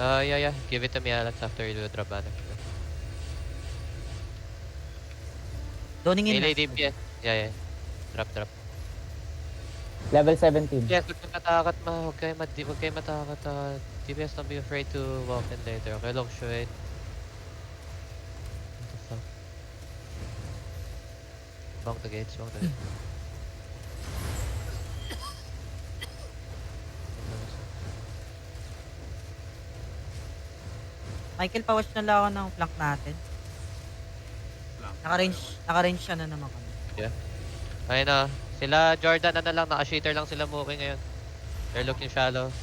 Yeah. Give it to me, Alex, after you do the drop mana. Zoning in Melee left. DPS. Yeah. Drop. Level 17. Yes, huwag kayo matakot huwag kayo matakot. DPS, don't be afraid to walk in later. Okay, long short. What the fuck? Bang the gates. Michael, pa-watch na lang ako ng flank natin. Naka-range siya na naman kami. Ayun na. Sila Jordan lang, naka-shater lang sila Mookie ngayon. They're looking shallow.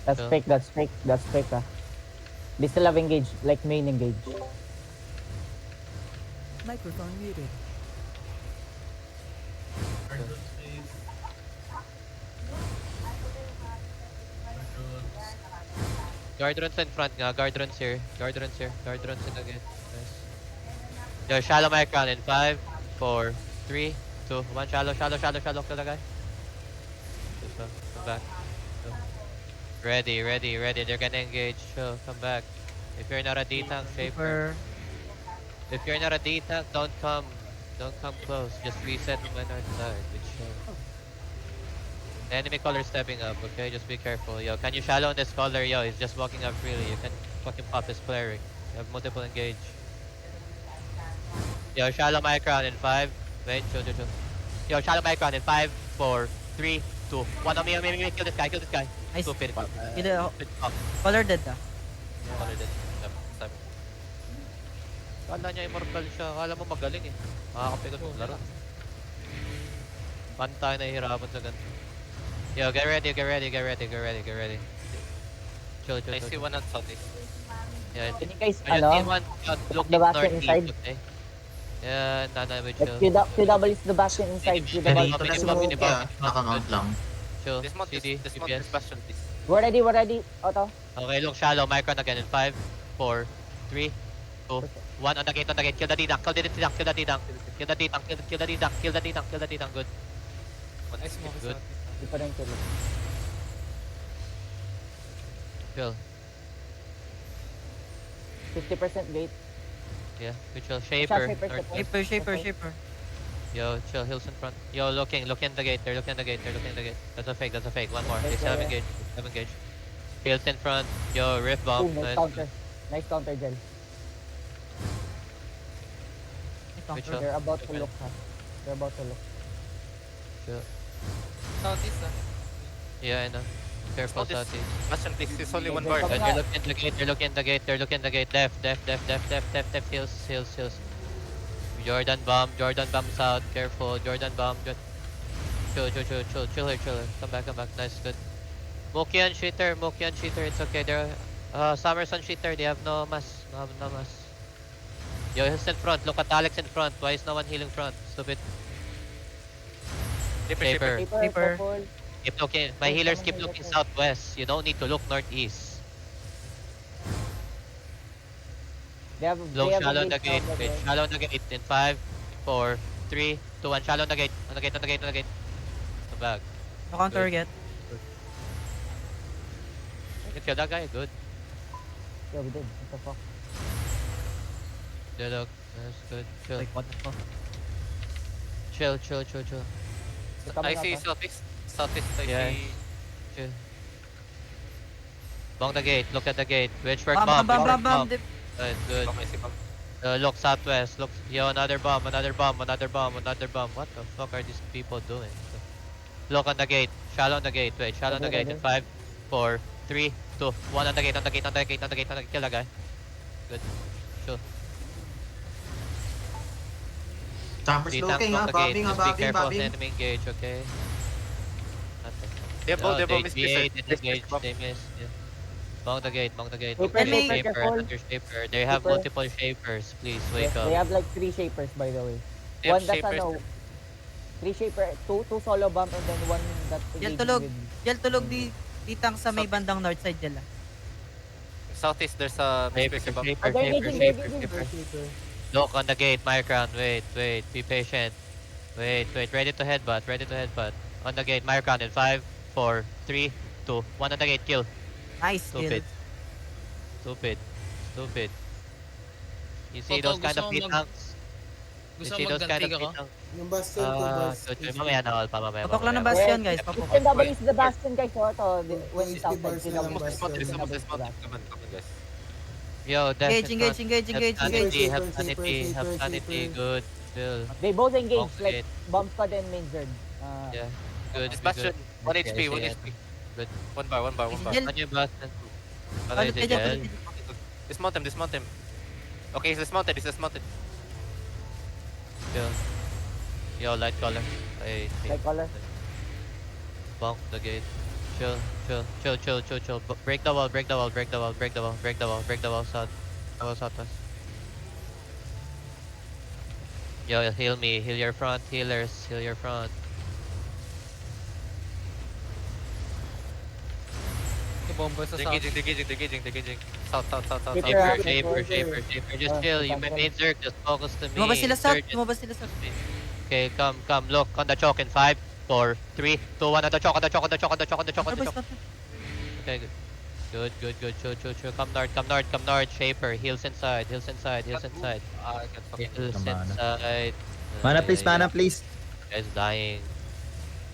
That's So- fake ah. They still have engage, like main engage. Microphone muted. Guard runs in front nga. Guard runs here in the gate. Nice. Yo, shallow my crown in 5, 4, 3, 2, 1. Shallow. Kill the guy. This one. Come back. Go. Ready. They're gonna engage. So, come back. If you're not a D-tank, safer. If you're not a D-tank, don't come close. Just reset when north side with show. The enemy color stepping up, okay? Just be careful. Yo, can you shallow on this color? Yo, he's just walking up freely. You can fucking pop his cleric. You have multiple engage. Yo, shallow my crown in 5. Wait, chill. Yo, shallow my crown in 5, 4, 3, 2, 1. On me. Kill this guy. Nice. Stupid. Color dead ah. Color dead. Stop. Kala niya immortal siya. Kala mo magaling eh. Makakapikot mo laro. Pantay na hihirapan sa ganito. Yo, get ready. Chill. I see one on southeast. Yeah, Can you guys, I just need ano, one looking the basket northeast, inside? okay? Yeah, Nana will like chill. QW is the bastion inside. QW. Nakamount lang. Chill. Dismount CD, this DPS. bastion, please. We're ready. Auto. Okay, look shallow. Micron again in 5, 4, 3, 2, 1. On the gate. Kill the D-Dunk. Kill the D-Dunk. Good. Nice smoke. Good. Di pa rin kill. Chill. 50% gate. Yeah, good chill. Shaper. Shaper, North. Shaper. Yo, chill. Hills in front. Yo, looking the gate. They're looking the gate. That's a fake. One more. They still have engage. Hills in front. Yo, rift bomb. Boom, nice counter, Gel. Good chill. They're about to look, ha. Chill. Southeast, Yeah, I know. Careful, Southeast. Southeast. Bastion, please. There's only one They're bar. coming They're out. looking the gate. Left. Heals. Jordan bomb south. Careful. Jordan bomb. Chill here. Come back. Nice, good. Mokian cheater. It's okay. They're Summerson cheater. They have no mass. No mass. Yo, he's in front. Look at Alex in front. Why is no one healing front? Stupid. Shaper. Shaper. Purple. Keep looking. My healers keep looking southwest. You don't need to look northeast. They have Shallow on the engage gate. now, Wait, but shallow on the gate in 5, 4, 3, 2, 1. Shallow on the gate. On the gate. The bag. No counter yet. You kill that guy? Good. Yeah, we did. What the fuck? Good look. That's good. Chill. Like what the fuck? Chill. They're I coming see up, southeast. I Yeah. see. Chill. Bong the gate. Look at the gate. Witchwork Bam. bomb. Good. I see bomb. Look southwest. Look. Yo, another bomb. What the fuck are these people doing? Look on the gate. Shallow on the gate. Wait, shallow on the gate in 5, 4, 3, 2, 1. On the gate. Kill that guy. Good. Chill. Chambers D-tank looking, on ha. the gate. Bobbing, Just be careful of the bobbing. enemy engage, okay? Nothing. They have both, They missed engage. They missed. Yeah. Bong the gate. Shaper, careful. Under shaper. They have Shaper. multiple shapers. Please Yes, wake they up. have like 3 shapers, by the way. They have One that's shapers. 3 shaper, 2 solo bomb, and then 1 that Yan engage tulog. with- Yan tulog di tank sa may bandang north side dyan lang. Southeast, there's a missing bomb. Oh, they're engaging, they're engaging. Shaper. Look on the gate, my crown. Wait. Be patient. Wait. Ready to headbutt. On the gate, my crown in 5, 4, 3, 2, 1 on the gate. Kill. Nice kill. Stupid. Stupid. Stupid. You see Toto, those kind of gusto mo tanks? You Gusto see mo those kind of magganti ka ko? tanks? Yung Bastion ko, So, mamaya na all pa, mamaya. Patok lang ng mamaya. bastion, guys. Patok. SW is the bastion guys. So, ito, when Wait, south bars side, na lang, sila bars. Dismount, dismount, Bastion. dismount. Come on, guys. Yo, death Engage, in engage, front. engage, engage, Have engage. sanity, have Safer, sanity, safer, have safer, sanity, safer. good, chill. They both engage, Okay. like bomb squad and main zerg. Yeah, good, This be bastion, good. 1 Yeah, HP, I 1 see it. HP. Good. One bar. Gel. Ano yung bastion? Ano Palit yung ka dyan, gel? palit ka dyan. Dismount him. Okay, he's dismounted. Yo. Yo, light color. Ay, Like color. bonk the gate. Chill. Break the wall, south. Southwest. Yo, heal me. Heal your front, healers. Heal your front. Bomba sa south. Degaging. South. Shaper. Just chill. You may main zerg. Just focus to me. Lumabas sila sa, Insurgent. lumabas sila sa. Okay, come. Look on the choke in 5, 4, 3, 2, 1. On the choke. Counter. Okay, good. Chill. Come north. Shaper. Heals inside. I got fucking Heals Mana. inside. Mana please. Guys dying.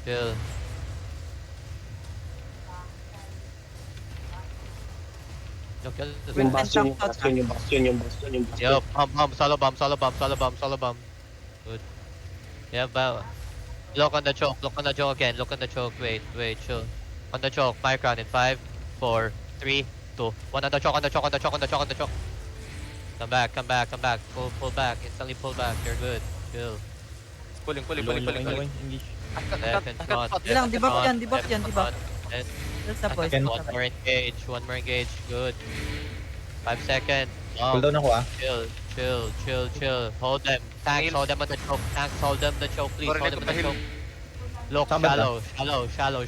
Chill. Look, Yung bastion, Yo, bomb, solo bomb. Good. Yeah, but look on the choke again. Wait, chill. On the choke, Micron in 5, 4, 3, 2, 1 on the choke. Come back. Pull back. Instantly pull back. You're good. Chill. pulling. Left and front. Ilang, debuff yan, debuff. Yes. There's the boys. One more engage. Good. 5 seconds. Cooldown ako Chill. Hold them. Tanks, hold them on the choke. Please, hold them on the choke. Look, Tama ba? shallow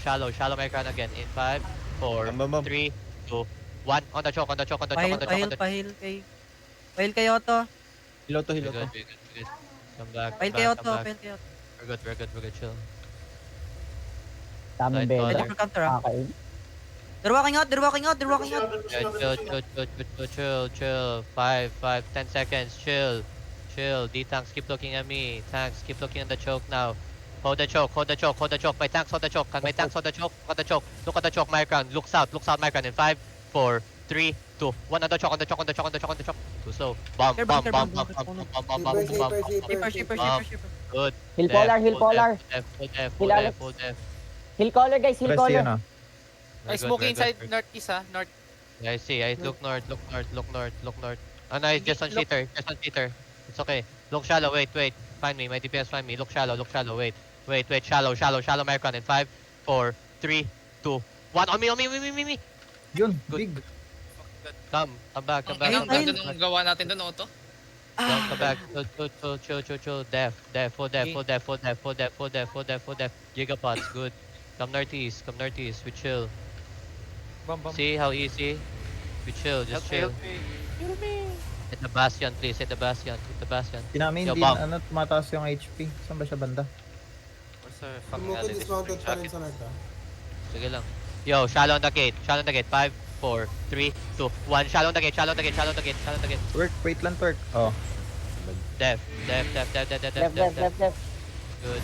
Micron again. In 5, 4, Bam. 3, 2, 1. On the choke. Pahil kayo to. Hilo to. We're good. Come back. Pahil kayo to. Pahil kayo to. We're good. Chill. Daming Light bela. Ready color. for counter, ah. Okay. They're walking out. Chill. 5, 10 seconds. Chill. D-tanks keep looking at me. Tanks keep looking at the choke now. Hold the choke. My tanks hold the choke. Can my tanks hold the choke? Look at the choke, Micron. Look south, Micron. In 5, 4, 3, 2, 1 on the choke. Too slow. Bomb. Shipper. Good. Hill polar. Full def. Hill collar guys, hill Press collar. yan ah. I smoking inside northeast north. Yeah, I see. Look north. Oh, no, it's just on cheater. It's okay. Look shallow. Wait. Find me. My DPS find me. Look shallow. Wait. Shallow. Micron in 5, 4, 3, 2, 1. On me. Yun, Good. big. Come back. Ayun, Ang ganda nung gawa natin doon, Otto. Come back. Chill. Def. Full def. Gigapods. Good. Come northeast. We chill. Bomb. See how easy? We chill. Just chill. Hit the bastion, please. Hit the bastion. Tinamin Yo, din, bomb. tumataas yung HP. Saan ba siya banda? Where's the fucking Sumukot alley? dismounted pa rin sa net, ah. Sige lang. Yo, shallow on the gate. 5, 4, 3, 2, 1. Shallow on the gate. Wait lang, twerk. Oh. Def. Left. Good.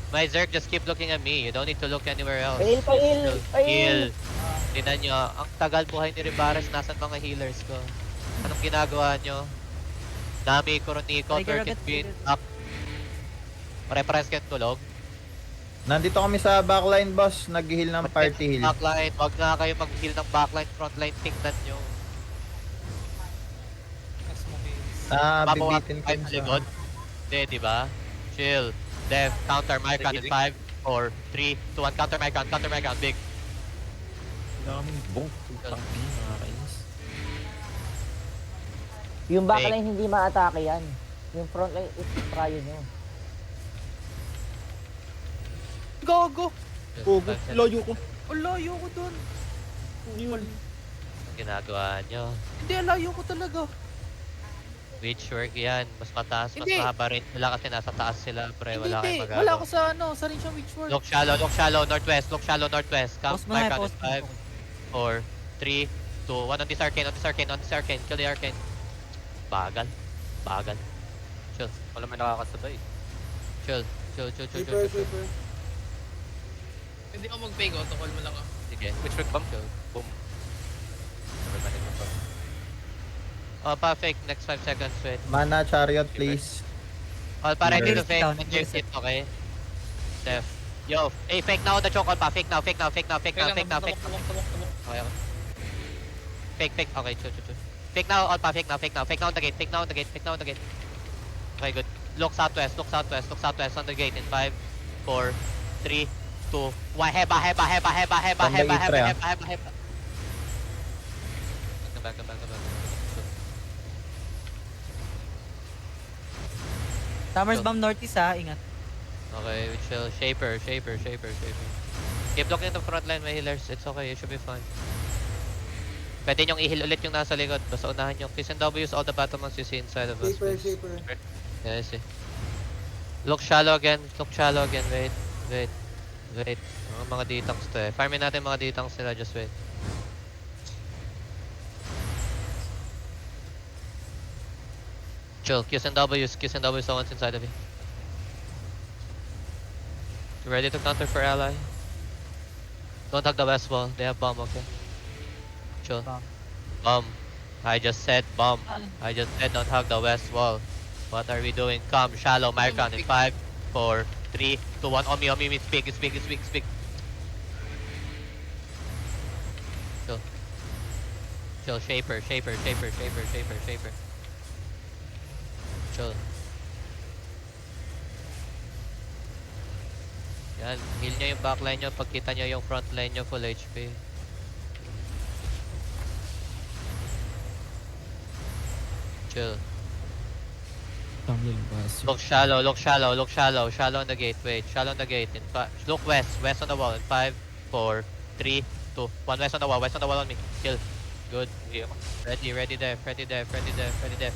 My Zerg just keep looking at me. You don't need to look anywhere else. Heal. Tingnan nyo, ang tagal buhay ni Ribares, nasan mga healers ko? Anong ginagawa nyo? Nami, Coroniko, Trigger Turkit, agad, Bean, trigger. up. Pare-pares kayo tulog. Nandito kami sa backline, boss. Nag-heal ng party heal. Backline, wag nga kayo mag-heal ng backline, frontline, tingnan nyo. Bibitin ko Papawa sa likod. Hindi, diba? Chill. Def, counter, Micron in 5, 4, 3, 2, 1. Counter, Micron, big. Daming bong. Yung backline hindi ma-atake yan. Yung frontline, try nyo. Gogo. Loyo ko. Layo ko dun. Ginagawa nyo. Hindi, layo ko talaga. Witch work yan. Mas mataas, mas Hindi. mahaba rin sila kasi nasa taas sila, pre. Wala kayong magagawa. Wala ako sa rin siyang witch ward. Look shallow, northwest. Come, Post mo na, Micron post in 5, 4, 3, 2, 1 on this arcane, on this arcane, on this arcane. Kill the arcane. Bagal. Bagal. Chill. Wala may nakakasabay. Chill. Chill, chill, chill, Shaper, chill, chill. shaper. Hindi ako mag-peg, auto-call mo lang ako. Sige. Which week bump? Chill. Boom. Sabi ba nito ba? Pa fake, next 5 seconds, wait. Mana chariot, please. Pa ready to Reset fake, down, and you reset. hit, okay? Def. Yo, hey, fake now on the choke, pa. Fake now, fake now, fake now, fake now, fake now, fake. Tabok. Okay, okay. Fake. Okay, chill. Fake now, pa. Fake now on the gate, fake now on the gate. Okay, good. Look southwest on the gate in 5, 4, 3, 2, 1. Heba. Come back. Summers bomb northeast ha, ingat. Okay, we chill. Shaper. Keep looking at the front line, my healers. It's okay, you should be fine. Pwede nyong i-heal ulit yung nasa likod. Basta unahan yung Kiss and W's all the battlements you see inside of us. Shaper, please. shaper. Yeah, I see. Look shallow again. Wait. Mga ditangs to eh. Farmin natin mga ditangs nila, just wait. Chill, Qs and Ws the ones inside of you. You ready to counter for ally? Don't hug the west wall, they have bomb, okay? Chill. Bomb. I just said bomb. I just said don't hug the west wall. What are we doing? Come, shallow, Mycon in 5, 4, 3, 2, 1. On me, speak. Chill, shaper. Chill. Yan, heal nyo yung backline nyo pagkita nyo yung front line nyo full HP. Chill. Look shallow on the gate, wait, shallow on the gate, look west on the wall, in 5, 4, 3, 2, 1, west on the wall on me, kill, good, ready there,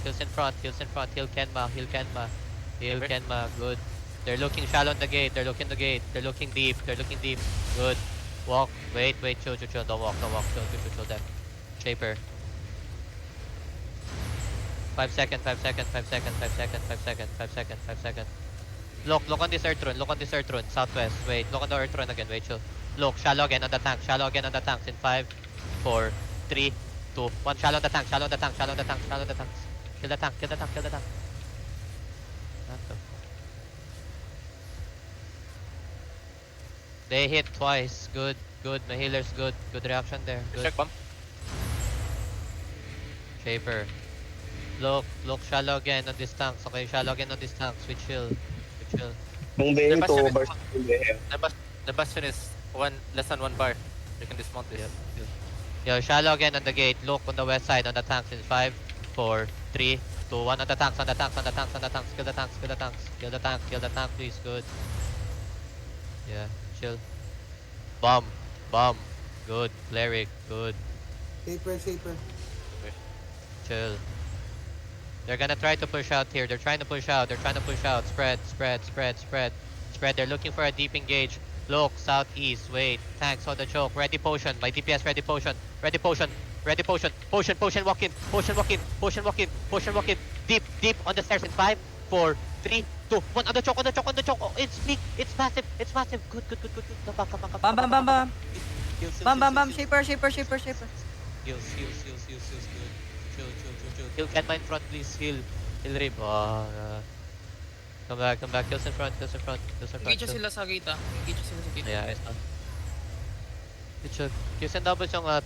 kills in front, heal Kenma, good, they're looking shallow on the gate, they're looking deep, good, walk, wait, chill, don't walk, chill, there, Shaper. 5 seconds. Look on this earth rune, southwest. Wait, look on the earth rune again, wait, chill. Look, shallow again on the tanks in 5, 4, 3, 2, 1. Shallow on the tanks. Kill the tank. They hit twice, good. My healer's good reaction there, good. Check bump. Shaper. Look shallow again on these tanks. Okay, shallow again on these tanks. We chill. The bastion is less than 1 bar. You can dismount this. Yo, shallow again on the gate. Look on the west side on the tanks in 5, 4, 3, 2, 1 on the tanks. Kill the tank, please. Good. Yeah, chill. Bomb. Good. Cleric. Good. Shaper. Chill. They're gonna try to push out here. They're trying to push out. Spread. They're looking for a deep engage. Look, southeast. Wait. Tanks on the choke. Ready potion. My DPS ready potion. Potion walk in. Deep on the stairs in 5, 4, 3, 2, 1. On the choke. Oh, it's big. It's massive. Good. Come back. Bam, shaper. Heals. Good. Chill. Get my in front, please. Heal rib. Come back. Kills in front. Engage Chill. sila sa gate. Yeah, it's not. Kills and doubles yung may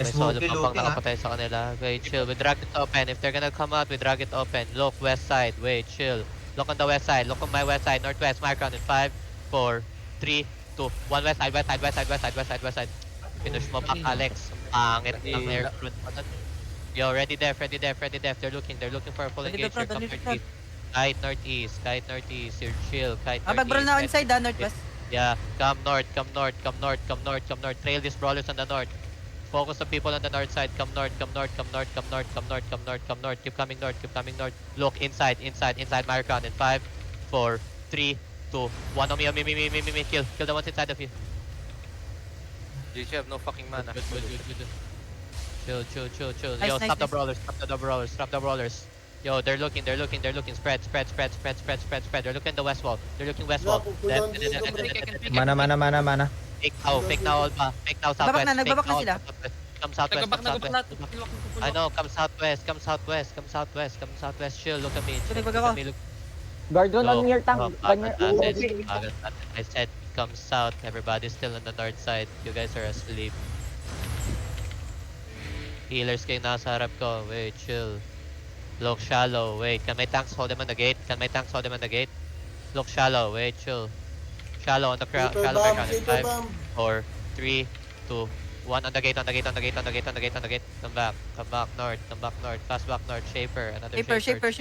solo pang nakapatay sa kanila. Wait, chill. We drag it open. If they're gonna come out, we drag it open. Look west side. Wait, chill. Look on the west side. Look on my west side. Northwest. Mycrown in 5, 4, 3, 2, 1. West side. Finish mo back, Alex. Pangit ng air front. Yo, ready def. They're looking for a full engage. Here, come northeast. Kite northeast. You're chill. Kite northeast. Bagbro na inside ha, northwest. Yeah, come north. Trail these brawlers on the north. Focus the people on the north side. Come north. Keep coming north. Look inside. Mycrown in 5, 4, 3, 2, 1. On me. Kill the ones inside of you. GG have no fucking mana. Good. Chill, chill, chill, chill. Nice, Yo, nice, stop the nice. brawlers, stop the brawlers, stop the brawlers. Yo, they're looking. Spread. They're looking the west wall. They're looking west wall. Put on Diego, bro. Mana. Fake now, Alpha. Fake now, Nagbabak southwest. na, Fake nagbabak na now, sila. southwest. Come southwest, Nagabak, come nagabak southwest. na. I know, come southwest. Chill, look at me. Chill, Nagbag look ako. at me. Look. Guard doon on your tank. Oh, On your... I said come south. Everybody's still on the north side. You guys are asleep. Healers kayo nasa harap ko. Wait, chill. Look shallow. Wait, can my tanks hold them on the gate? Look shallow. Wait, chill. Shallow on the crowd. Paper Shallow bomb, background. In paper 5, bomb. 4, 3, 2, 1. On the gate. Come back north. Fast back north. Shaper. Another Shaper.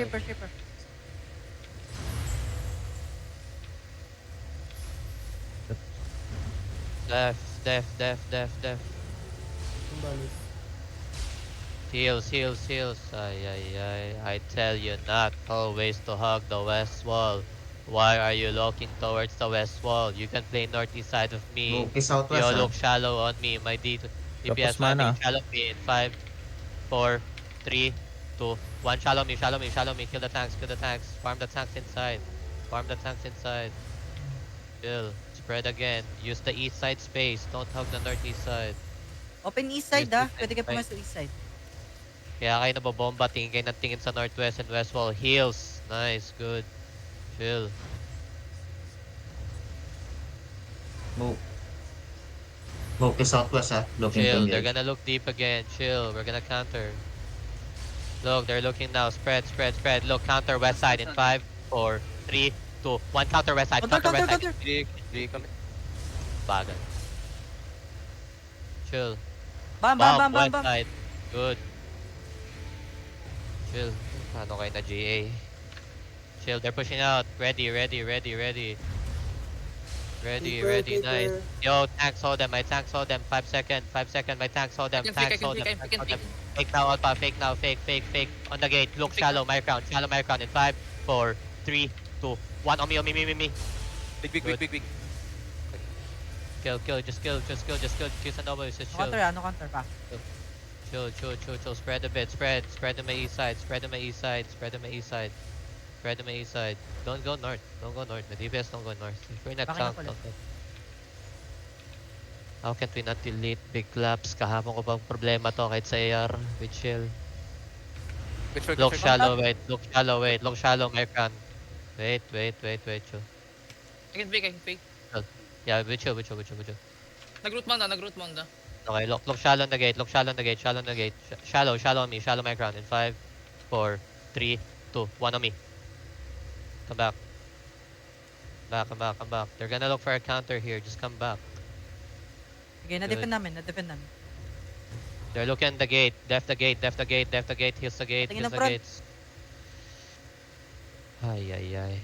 Def. Ang balis. Heals. Ay. I tell you not always to hug the west wall. Why are you looking towards the west wall? You can play northeast side of me. Okay, southwest. Yo, look shallow on me. My DPS Tapos mana. shallow me in 5, 4, 3, 2, 1. Shallow me. Kill the tanks. Farm the tanks inside. Chill. Spread again. Use the east side space. Don't hug the northeast side. Open east side Yes, ah. east side, Pwede ka fine. pumasok east side. Kaya kayo nabobomba. Tingin kayo ng tingin sa northwest and west wall. Heals. Nice. Good. Chill. Move. Move to southwest, ha? Looking Chill. to They're engage. gonna look deep again. Chill. We're gonna counter. Look, they're looking now. Spread. Look, counter west side in 5, 4, 3, 2, 1. Counter west side. Counter. Bagal. Chill. Bam. West side. Good. Chill. Paano kayo na GA? Chill. They're pushing out. Ready. Keeper. Nice. Yo, tanks hold them. My tanks hold them. 5 seconds. My tanks hold them. I can Tanks hold them. Fake now, Alpha. Fake now. Fake. On the gate. Look, shallow. My crown. In 5, 4, 3, 2, 1. On me. Big. Kill. Just kill. Use a noble. Just chill. Counter pa. Chill. Spread a bit. Spread to my east side. Don't go north. The DPS don't go north. If we're not Bakit tank, na pala? don't go. How can we not delete big claps? Kahapon ko bang problema to kahit sa AR. We chill. Look shallow, wait. Look shallow, my friend. Wait, chill. I can fake. Yeah, we chill. Nag-root mount na. Okay, look shallow on the gate. Shallow on me, shallow my ground. In 5, 4, 3, 2, 1 on me. Come back. They're gonna look for a counter here. Just come back. Sige, na-defend namin. They're looking at the gate. Def the gate. Heals the gate. Tingin ng front. Gates. Ay.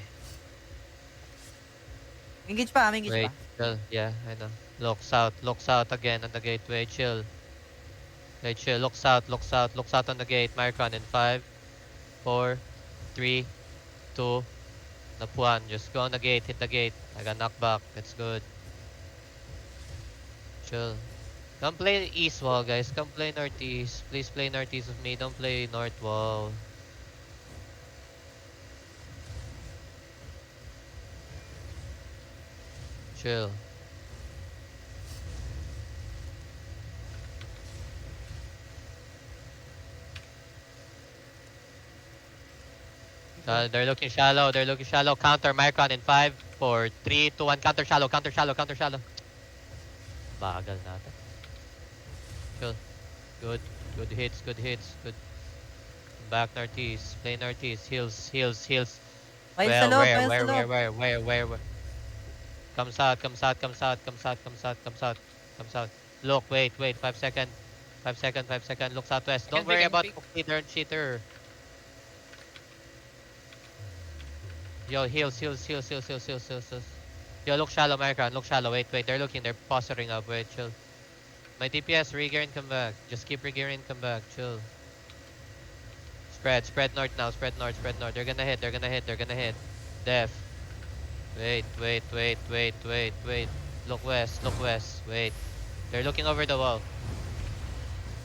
Engage pa. Wait, chill. Yeah, I know. Look south again on the gate. Wait, chill. Look south on the gate. Marcon in 5, 4, 3, 2, Napuan. Just go on the gate, hit the gate. I got knockback. That's good. Chill. Don't play east wall, guys. Come play northeast. Please play northeast with me. Don't play north wall. Chill. They're looking shallow. Counter Marcon in 5, 4, 3, 2, 1. Counter shallow. Bagal natin. Chill. Good hits. Good. Back northeast. Play northeast. Heals. Files sa loob. Where? Comes out. Look, wait. 5 seconds. Look southwest. Don't worry about cheater. Yo, heals. Yo, look shallow, Marcon. Wait. They're looking. They're posturing up. Wait, chill. My DPS, regear and come back. Just keep regearing and come back. Chill. Spread north now. Spread north. They're gonna hit. Def. Wait. Look west. Wait. They're looking over the wall.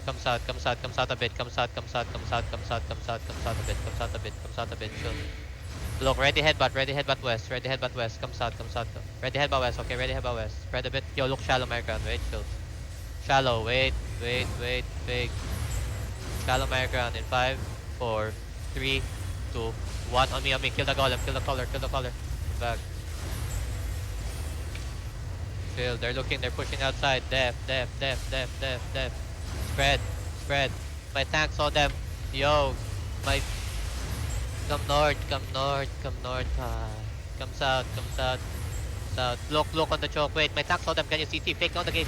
Comes out a bit, comes out a bit, chill. Look, ready headbutt west, comes out. Ready headbutt west, okay, ready headbutt west. Spread a bit, yo, look shallow, American, wait, chill. Shallow, wait, big. Shallow American in 5, 4, 3, 2, 1, on me, kill the golem, kill the collar. Back. Chill, they're pushing outside, def. Spread. My tank saw them. Yo, my... Come north. Comes out. Look on the choke. Wait, my tank saw them. Can you CT? Fake out the gate.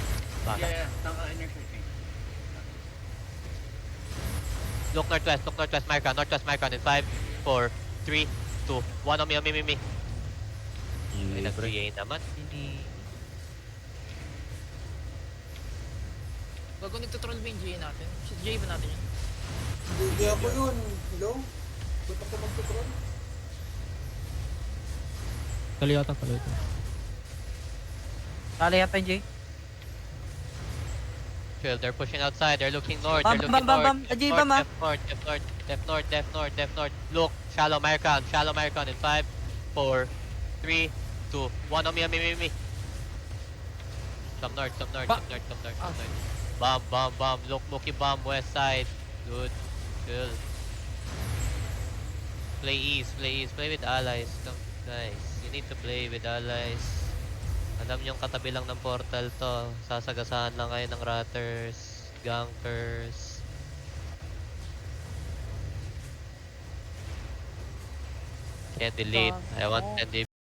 Yeah, tama inertia. Look northwest, Mycron in 5, 4, 3, 2, 1 on me. Ay, nag-3A naman. Bago nagtutroll ba yung GA natin? Si GA ba natin yun? Hindi ako yun. Hello? Ba't ako magtutrol? Kaliyata. Tala yata yung Jay. Chill, they're pushing outside, they're looking north, Bam, bam, bam. Ajay, bam, ah. Left north. Look, shallow Mycron in 5, 4, 3, 2, 1 on me. Come north. Bomb. Look, Mookie bomb west side. Good. Chill. Play east. Play with allies. Come, guys. You need to play with allies. Alam yung katabi lang ng portal to. Sasagasahan lang kayo ng ratters, gankers. Can't delete. I want 10